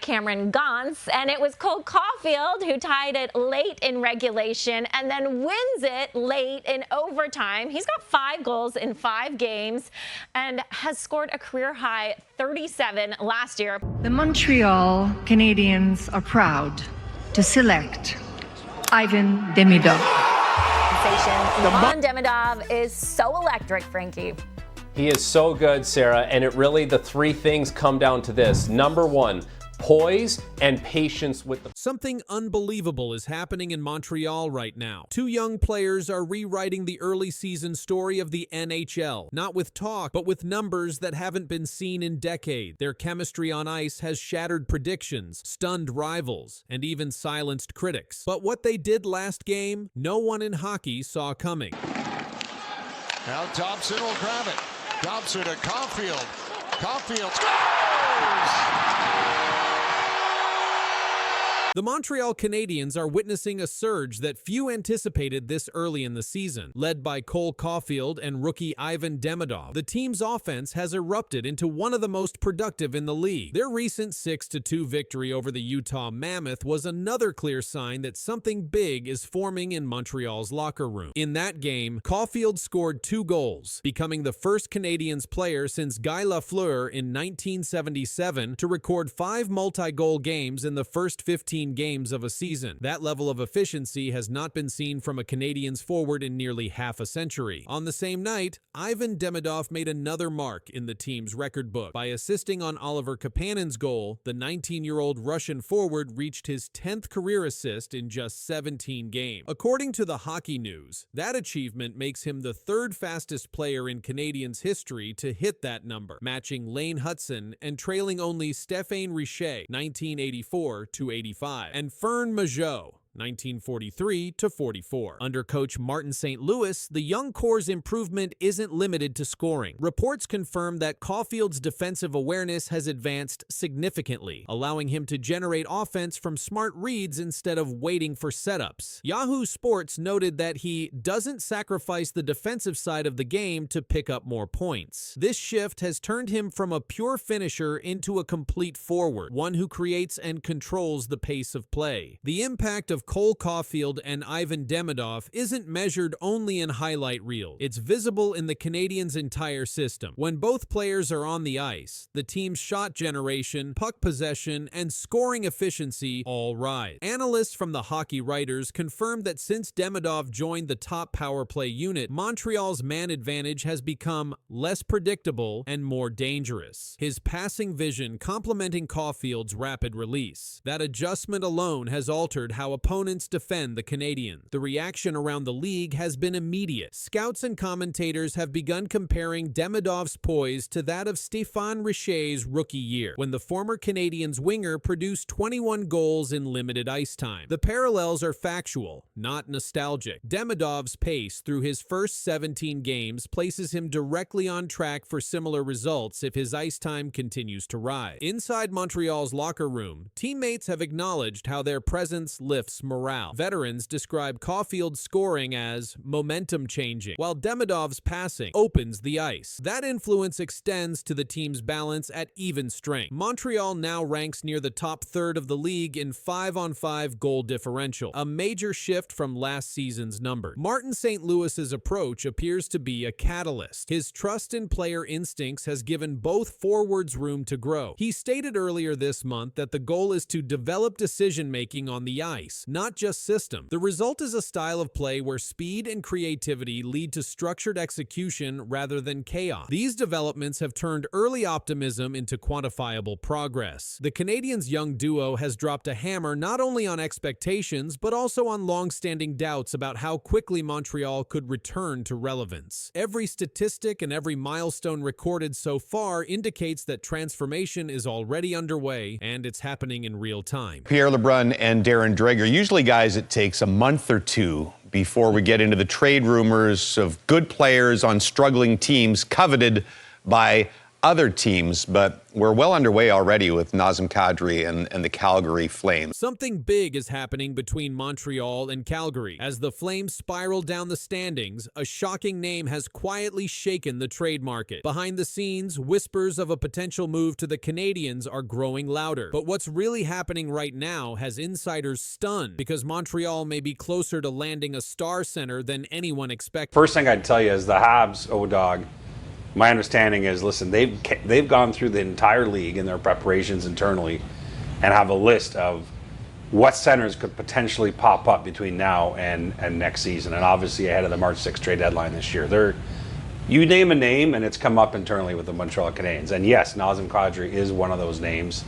Cameron Gauntz, and it was Cole Caufield who tied it late in regulation and then wins it late in overtime. He's got 5 goals in 5 games and has scored a career-high 37 last year. The Montreal Canadiens are proud to select Ivan Demidov. Ivan Demidov is so electric, Frankie. He is so good, Sarah, and the 3 things come down to this. Number 1, poise and patience with the... Something unbelievable is happening in Montreal right now. 2 young players are rewriting the early season story of the NHL. Not with talk, but with numbers that haven't been seen in decades. Their chemistry on ice has shattered predictions, stunned rivals, and even silenced critics. But what they did last game, no one in hockey saw coming. Now Thompson will grab it. Thompson to Caufield. Caufield scores! The Montreal Canadiens are witnessing a surge that few anticipated this early in the season. Led by Cole Caufield and rookie Ivan Demidov, the team's offense has erupted into one of the most productive in the league. Their recent 6-2 victory over the Utah Mammoth was another clear sign that something big is forming in Montreal's locker room. In that game, Caufield scored 2 goals, becoming the first Canadiens player since Guy Lafleur in 1977 to record 5 multi-goal games in the first 15 games of a season. That level of efficiency has not been seen from a Canadiens forward in nearly half a century. On the same night, Ivan Demidov made another mark in the team's record book. By assisting on Oliver Kapanen's goal, the 19-year-old Russian forward reached his 10th career assist in just 17 games. According to the Hockey News, that achievement makes him the 3rd fastest player in Canadiens history to hit that number, matching Lane Hutson and trailing only Stéphane Richer, 1984-85. And Fern Majot, 1943-44. Under coach Martin St. Louis, the young core's improvement isn't limited to scoring. Reports confirm that Caufield's defensive awareness has advanced significantly, allowing him to generate offense from smart reads instead of waiting for setups. Yahoo Sports noted that he doesn't sacrifice the defensive side of the game to pick up more points. This shift has turned him from a pure finisher into a complete forward, one who creates and controls the pace of play. The impact of Cole Caufield and Ivan Demidov isn't measured only in highlight reels. It's visible in the Canadiens' entire system. When both players are on the ice, the team's shot generation, puck possession, and scoring efficiency all rise. Analysts from the Hockey Writers confirmed that since Demidov joined the top power play unit, Montreal's man advantage has become less predictable and more dangerous. His passing vision complementing Caufield's rapid release. That adjustment alone has altered how opponents defend the Canadiens. The reaction around the league has been immediate. Scouts and commentators have begun comparing Demidov's poise to that of Stéphane Richer's rookie year, when the former Canadiens winger produced 21 goals in limited ice time. The parallels are factual, not nostalgic. Demidov's pace through his first 17 games places him directly on track for similar results if his ice time continues to rise. Inside Montreal's locker room, teammates have acknowledged how their presence lifts morale. Veterans describe Caufield's scoring as momentum-changing, while Demidov's passing opens the ice. That influence extends to the team's balance at even strength. Montreal now ranks near the top 3rd of the league in 5-on-5 goal differential, a major shift from last season's number. Martin St. Louis's approach appears to be a catalyst. His trust in player instincts has given both forwards room to grow. He stated earlier this month that the goal is to develop decision-making on the ice, not just system. The result is a style of play where speed and creativity lead to structured execution rather than chaos. These developments have turned early optimism into quantifiable progress. The Canadiens' young duo has dropped a hammer not only on expectations, but also on long-standing doubts about how quickly Montreal could return to relevance. Every statistic and every milestone recorded so far indicates that transformation is already underway, and it's happening in real time. Pierre LeBrun and Darren Dreger, usually guys, it takes a month or 2 before we get into the trade rumors of good players on struggling teams coveted by other teams, but we're well underway already with Nazem Kadri and the Calgary Flames. Something big is happening between Montreal and Calgary. As the Flames spiral down the standings, a shocking name has quietly shaken the trade market. Behind the scenes, whispers of a potential move to the Canadiens are growing louder. But what's really happening right now has insiders stunned, because Montreal may be closer to landing a star center than anyone expected. First thing I'd tell you is the Habs, O-Dog, my understanding is, listen, they've gone through the entire league in their preparations internally and have a list of what centers could potentially pop up between now and next season, and obviously ahead of the March 6th trade deadline this year. You name a name, and it's come up internally with the Montreal Canadiens. And yes, Nazem Kadri is one of those names.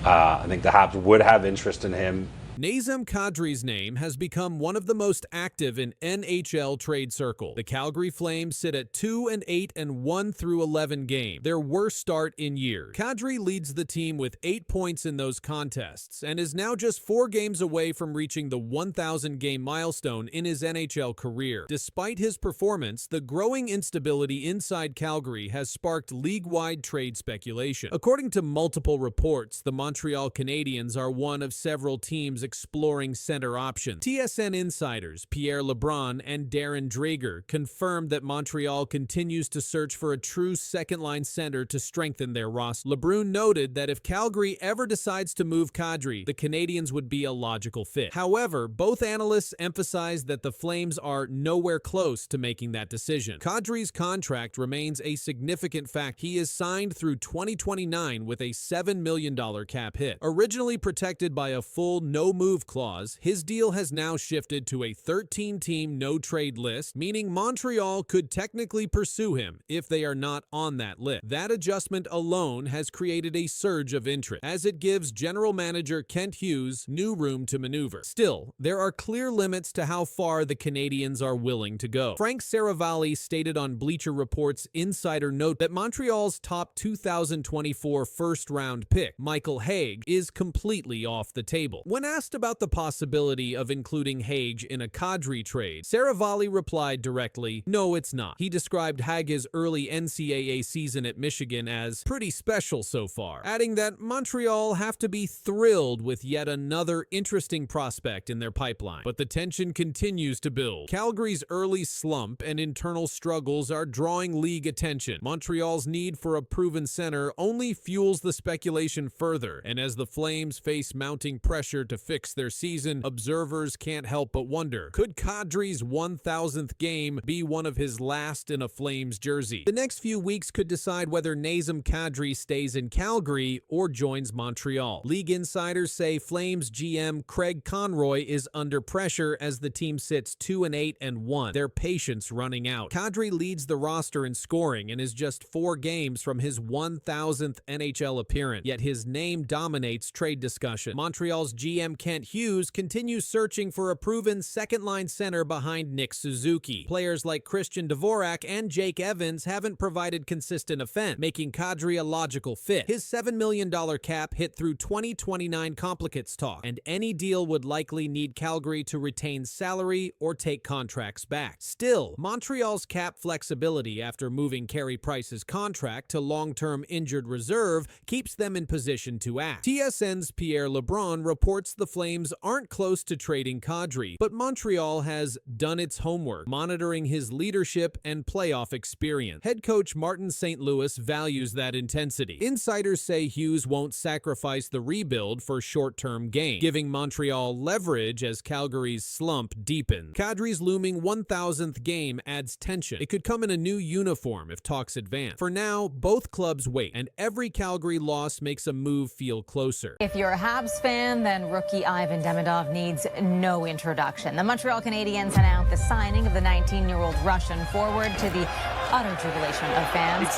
I think the Habs would have interest in him. Nazem Kadri's name has become one of the most active in NHL trade circle. The Calgary Flames sit at 2-8 and 1-11 games, their worst start in years. Kadri leads the team with 8 points in those contests and is now just 4 games away from reaching the 1,000 game milestone in his NHL career. Despite his performance, the growing instability inside Calgary has sparked league-wide trade speculation. According to multiple reports, the Montreal Canadiens are one of several teams exploring center options. TSN insiders Pierre LeBrun and Darren Dreger confirmed that Montreal continues to search for a true second-line center to strengthen their roster. LeBrun noted that if Calgary ever decides to move Kadri, the Canadiens would be a logical fit. However, both analysts emphasized that the Flames are nowhere close to making that decision. Kadri's contract remains a significant fact. He is signed through 2029 with a $7 million cap hit. Originally protected by a full no-move clause, his deal has now shifted to a 13-team no-trade list, meaning Montreal could technically pursue him if they are not on that list. That adjustment alone has created a surge of interest, as it gives general manager Kent Hughes new room to maneuver. Still, there are clear limits to how far the Canadiens are willing to go. Frank Saravalli stated on Bleacher Report's Insider Note that Montreal's top 2024 first-round pick, Michael Hague, is completely off the table. When asked about the possibility of including Hague in a Kadri trade, Saravalli replied directly, "No, it's not." He described Hague's early NCAA season at Michigan as pretty special so far, adding that Montreal have to be thrilled with yet another interesting prospect in their pipeline. But the tension continues to build. Calgary's early slump and internal struggles are drawing league attention. Montreal's need for a proven center only fuels the speculation further, and as the Flames face mounting pressure to fix their season, observers can't help but wonder, could Kadri's 1,000th game be one of his last in a Flames jersey? The next few weeks could decide whether Nazem Kadri stays in Calgary or joins Montreal. League insiders say Flames GM Craig Conroy is under pressure as the team sits 2-8 and 1, their patience running out. Kadri leads the roster in scoring and is just 4 games from his 1,000th NHL appearance, yet his name dominates trade discussion. Montreal's GM Kent Hughes continues searching for a proven second-line center behind Nick Suzuki. Players like Christian Dvorak and Jake Evans haven't provided consistent offense, making Kadri a logical fit. His $7 million cap hit through 2029 complicates talk, and any deal would likely need Calgary to retain salary or take contracts back. Still, Montreal's cap flexibility after moving Carey Price's contract to long-term injured reserve keeps them in position to act. TSN's Pierre LeBrun reports the Flames aren't close to trading Kadri, but Montreal has done its homework, monitoring his leadership and playoff experience. Head coach Martin St. Louis values that intensity. Insiders say Hughes won't sacrifice the rebuild for short-term gain, giving Montreal leverage as Calgary's slump deepens. Kadri's looming 1,000th game adds tension. It could come in a new uniform if talks advance. For now, both clubs wait, and every Calgary loss makes a move feel closer. If you're a Habs fan, then rookie Ivan Demidov needs no introduction. The Montreal Canadiens announced the signing of the 19-year-old Russian forward to the utter jubilation of fans.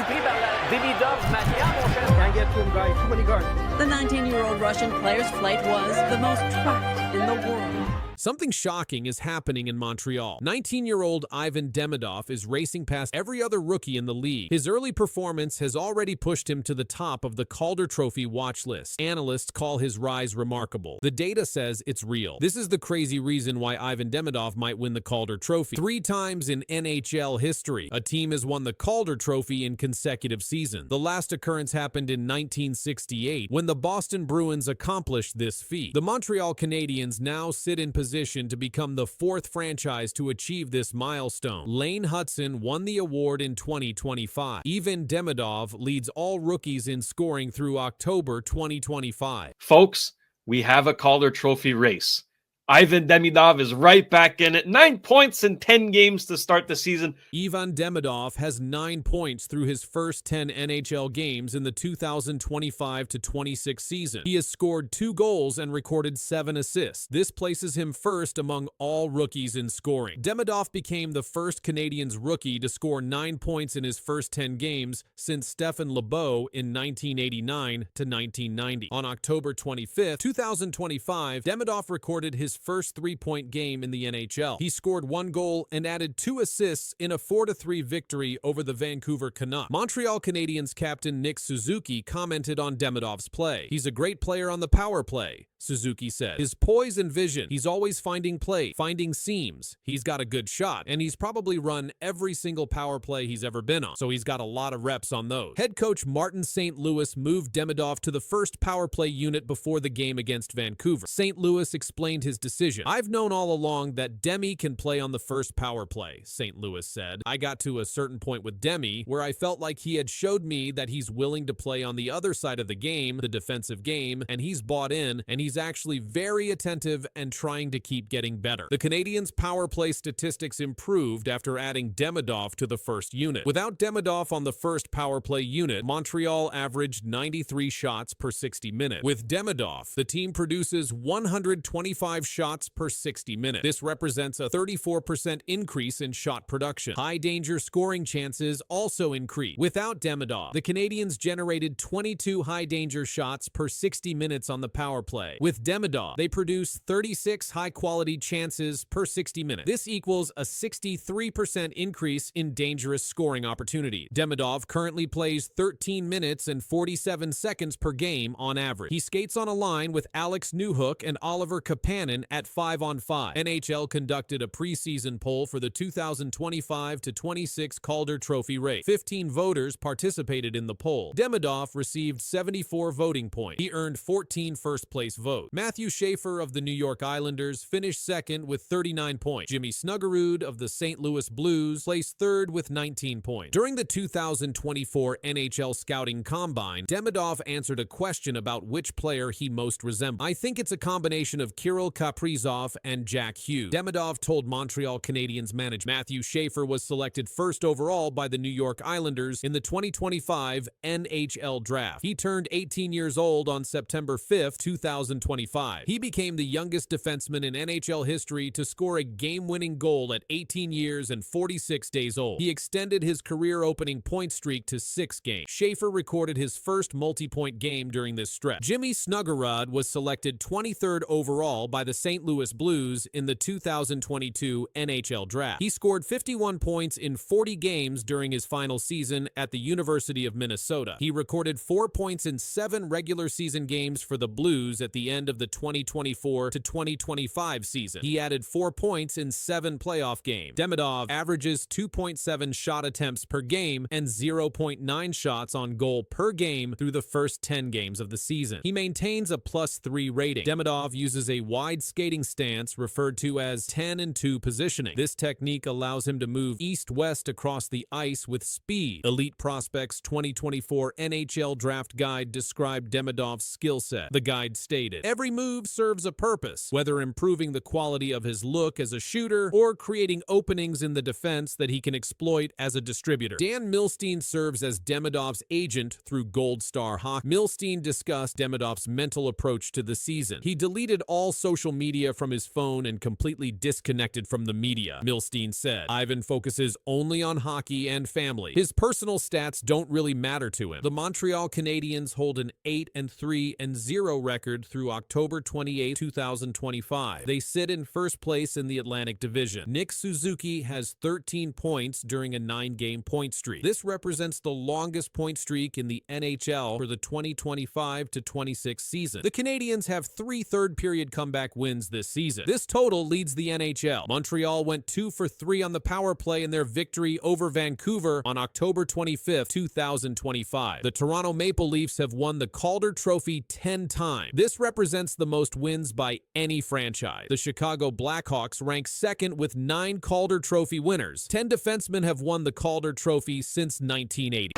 The 19-year-old Russian player's flight was the most tracked in the world. Something shocking is happening in Montreal. 19-year-old Ivan Demidov is racing past every other rookie in the league. His early performance has already pushed him to the top of the Calder Trophy watch list. Analysts call his rise remarkable. The data says it's real. This is the crazy reason why Ivan Demidov might win the Calder Trophy. 3 times in NHL history, a team has won the Calder Trophy in consecutive seasons. The last occurrence happened in 1968 when the Boston Bruins accomplished this feat. The Montreal Canadiens now sit in position to become the 4th franchise to achieve this milestone. Lane Hutson won the award in 2025. Ivan Demidov leads all rookies in scoring through October 2025. Folks, we have a Calder Trophy race. Ivan Demidov is right back in it. 9 points in 10 games to start the season. Ivan Demidov has 9 points through his first 10 NHL games in the 2025-26 season. He has scored 2 goals and recorded 7 assists. This places him first among all rookies in scoring. Demidov became the first Canadiens rookie to score 9 points in his first 10 games since Stéphane Lebeau in 1989-1990. On October 25, 2025, Demidov recorded his first 3-point game in the NHL. He scored 1 goal and added 2 assists in a 4-3 victory over the Vancouver Canucks. Montreal Canadiens captain Nick Suzuki commented on Demidov's play. "He's a great player on the power play," Suzuki said. "His poise and vision, he's always finding play, finding seams. He's got a good shot, and he's probably run every single power play he's ever been on, so he's got a lot of reps on those." Head coach Martin St. Louis moved Demidov to the first power play unit before the game against Vancouver. St. Louis explained his decision. "I've known all along that Demi can play on the first power play," St. Louis said. "I got to a certain point with Demi where I felt like he had showed me that he's willing to play on the other side of the game, the defensive game, and he's bought in, and he's actually very attentive and trying to keep getting better." The Canadiens' power play statistics improved after adding Demidov to the first unit. Without Demidov on the first power play unit, Montreal averaged 93 shots per 60 minutes. With Demidov, the team produces 125 shots per 60 minutes. This represents a 34% increase in shot production. High danger scoring chances also increase. Without Demidov, the Canadiens generated 22 high danger shots per 60 minutes on the power play. With Demidov, they produce 36 high quality chances per 60 minutes. This equals a 63% increase in dangerous scoring opportunities. Demidov currently plays 13 minutes and 47 seconds per game on average. He skates on a line with Alex Newhook and Oliver Kapanen at 5-on-5. NHL conducted a preseason poll for the 2025-26 Calder Trophy race. 15 voters participated in the poll. Demidov received 74 voting points. He earned 14 first-place votes. Matthew Schaefer of the New York Islanders finished second with 39 points. Jimmy Snuggerud of the St. Louis Blues placed third with 19 points. During the 2024 NHL Scouting Combine, Demidov answered a question about which player he most resembled. "I think it's a combination of Kirill Kaprizov and Jack Hughes," Demidov told Montreal Canadiens manager. Matthew Schaefer was selected first overall by the New York Islanders in the 2025 NHL Draft. He turned 18 years old on September 5, 2025. He became the youngest defenseman in NHL history to score a game-winning goal at 18 years and 46 days old. He extended his career-opening point streak to 6 games. Schaefer recorded his first multi-point game during this stretch. Jimmy Snuggerud was selected 23rd overall by the St. Louis Blues in the 2022 NHL Draft. He scored 51 points in 40 games during his final season at the University of Minnesota. He recorded 4 points in 7 regular season games for the Blues at the end of the 2024-2025 season. He added 4 points in 7 playoff games. Demidov averages 2.7 shot attempts per game and 0.9 shots on goal per game through the first 10 games of the season. He maintains a +3 rating. Demidov uses a wide skating stance referred to as 10-2 positioning. This technique allows him to move east-west across the ice with speed. Elite Prospects 2024 NHL Draft Guide described Demidov's skill set. The guide stated, "Every move serves a purpose, whether improving the quality of his look as a shooter or creating openings in the defense that he can exploit as a distributor." Dan Milstein serves as Demidov's agent through Gold Star Hockey. Milstein discussed Demidov's mental approach to the season. "He deleted all social media from his phone and completely disconnected from the media, Milstein said. Ivan focuses only on hockey and family. His personal stats don't really matter to him. The Montreal Canadiens hold an 8-3-0 record through October 28, 2025. They sit in first place in the Atlantic Division. Nick Suzuki has 13 points during a 9-game point streak. This represents the longest point streak in the NHL for the 2025-26 season. The Canadiens have 3 third-period comeback wins this season. This total leads the NHL. Montreal went 2 for 3 on the power play in their victory over Vancouver on October 25, 2025. The Toronto Maple Leafs have won the Calder Trophy 10 times. This represents the most wins by any franchise. The Chicago Blackhawks rank second with 9 Calder Trophy winners. 10 defensemen have won the Calder Trophy since 1980.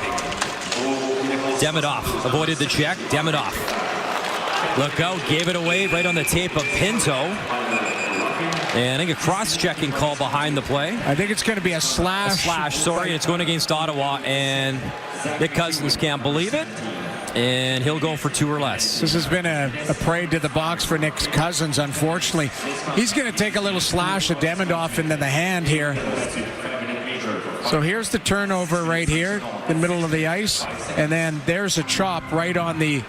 Demidov avoided the check. Demidov. Look out, gave it away right on the tape of Pinto. And I think a cross-checking call behind the play. I think it's going to be a slash. A slash, sorry. It's going against Ottawa, and Nick Cousins can't believe it. And he'll go for 2 or less. This has been a parade to the box for Nick Cousins, unfortunately. He's going to take a little slash of Demidov into the hand here. So here's the turnover right here, the middle of the ice. And then there's a chop right on the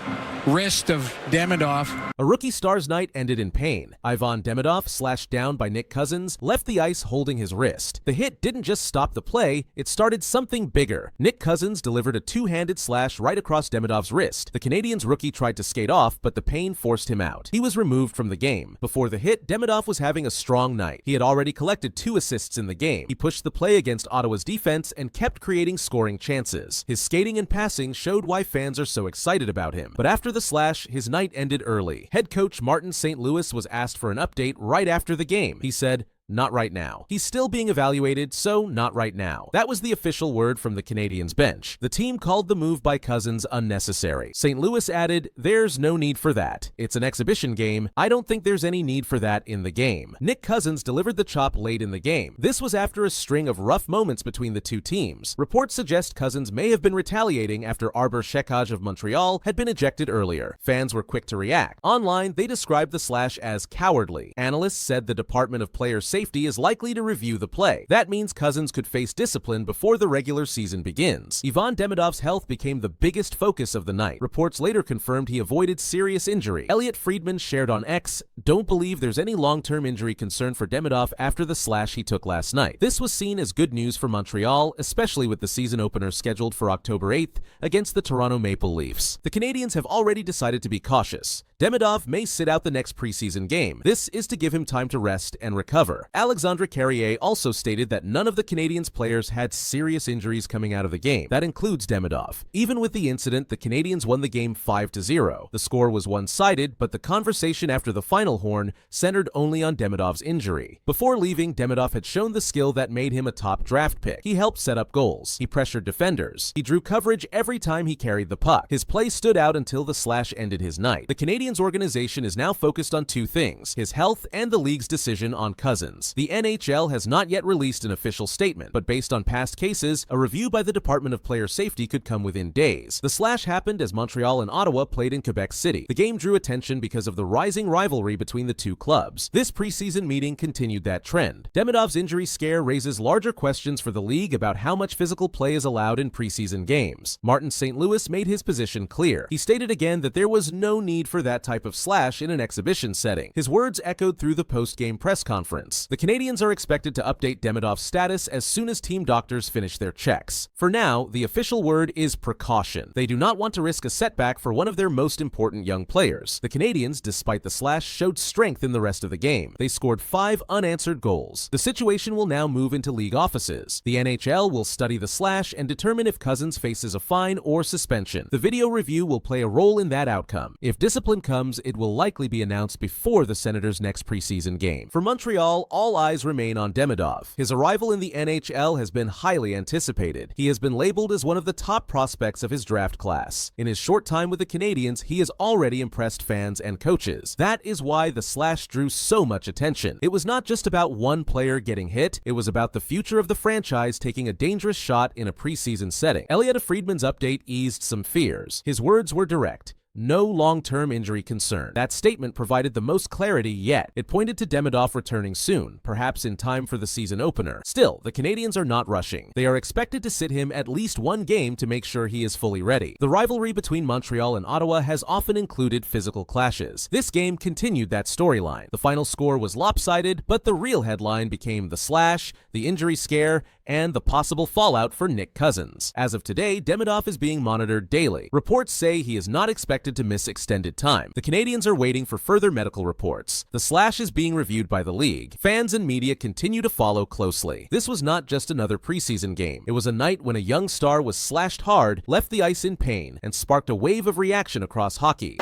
wrist of Demidov. A rookie star's night ended in pain. Ivan Demidov, slashed down by Nick Cousins, left the ice holding his wrist. The hit didn't just stop the play, it started something bigger. Nick Cousins delivered a 2-handed slash right across Demidov's wrist. The Canadiens rookie tried to skate off, but the pain forced him out. He was removed from the game. Before the hit, Demidov was having a strong night. He had already collected 2 assists in the game. He pushed the play against Ottawa's defense and kept creating scoring chances. His skating and passing showed why fans are so excited about him. But after the slash, his night ended early. Head coach Martin St. Louis was asked for an update right after the game. He said, "Not right now. He's still being evaluated, so not right now." That was the official word from the Canadiens bench. The team called the move by Cousins unnecessary. St. Louis added, "There's no need for that. It's an exhibition game. I don't think there's any need for that in the game." Nick Cousins delivered the chop late in the game. This was after a string of rough moments between the two teams. Reports suggest Cousins may have been retaliating after Arbor Shekaj of Montreal had been ejected earlier. Fans were quick to react. Online, they described the slash as cowardly. Analysts said the Department of Player Safety is likely to review the play. That means Cousins could face discipline before the regular season begins. Ivan Demidov's health became the biggest focus of the night. Reports later confirmed he avoided serious injury. Elliot Friedman shared on X, "Don't believe there's any long-term injury concern for Demidov after the slash he took last night." This was seen as good news for Montreal, especially with the season opener scheduled for October 8th against the Toronto Maple Leafs. The Canadiens have already decided to be cautious. Demidov may sit out the next preseason game. This is to give him time to rest and recover. Alexandre Carrier also stated that none of the Canadiens players had serious injuries coming out of the game. That includes Demidov. Even with the incident, the Canadiens won the game 5-0. The score was one-sided, but the conversation after the final horn centered only on Demidov's injury. Before leaving, Demidov had shown the skill that made him a top draft pick. He helped set up goals. He pressured defenders. He drew coverage every time he carried the puck. His play stood out until the slash ended his night. The Canadiens organization is now focused on 2 things: his health and the league's decision on Cousins. The NHL has not yet released an official statement, but based on past cases, a review by the Department of Player Safety could come within days. The slash happened as Montreal and Ottawa played in Quebec City. The game drew attention because of the rising rivalry between the two clubs. This preseason meeting continued that trend. Demidov's injury scare raises larger questions for the league about how much physical play is allowed in preseason games. Martin St. Louis made his position clear. He stated again that there was no need for that type of slash in an exhibition setting. His words echoed through the post-game press conference. The Canadiens are expected to update Demidov's status as soon as team doctors finish their checks. For now, the official word is precaution. They do not want to risk a setback for one of their most important young players. The Canadiens, despite the slash, showed strength in the rest of the game. They scored 5 unanswered goals. The situation will now move into league offices. The NHL will study the slash and determine if Cousins faces a fine or suspension. The video review will play a role in that outcome. If discipline comes, it will likely be announced before the Senators' next preseason game. For Montreal, all eyes remain on Demidov. His arrival in the NHL has been highly anticipated. He has been labeled as one of the top prospects of his draft class. In his short time with the Canadiens, he has already impressed fans and coaches. That is why the slash drew so much attention. It was not just about one player getting hit, it was about the future of the franchise taking a dangerous shot in a preseason setting. Elliot Friedman's update eased some fears. His words were direct. no long-term injury concern. That statement provided the most clarity yet. It pointed to Demidov returning soon, perhaps in time for the season opener. Still, the Canadiens are not rushing. They are expected to sit him at least one game to make sure he is fully ready. The rivalry between Montreal and Ottawa has often included physical clashes. This game continued that storyline. The final score was lopsided, but the real headline became the slash, the injury scare, and the possible fallout for Nick Cousins. As of today, Demidov is being monitored daily. Reports say he is not expected to miss extended time. The Canadiens are waiting for further medical reports. The slash is being reviewed by the league. Fans and media continue to follow closely. This was not just another preseason game. It was a night when a young star was slashed hard, left the ice in pain, and sparked a wave of reaction across hockey.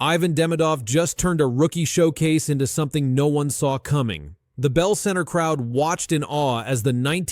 Ivan Demidov just turned a rookie showcase into something no one saw coming. The Bell Center crowd watched in awe as the 19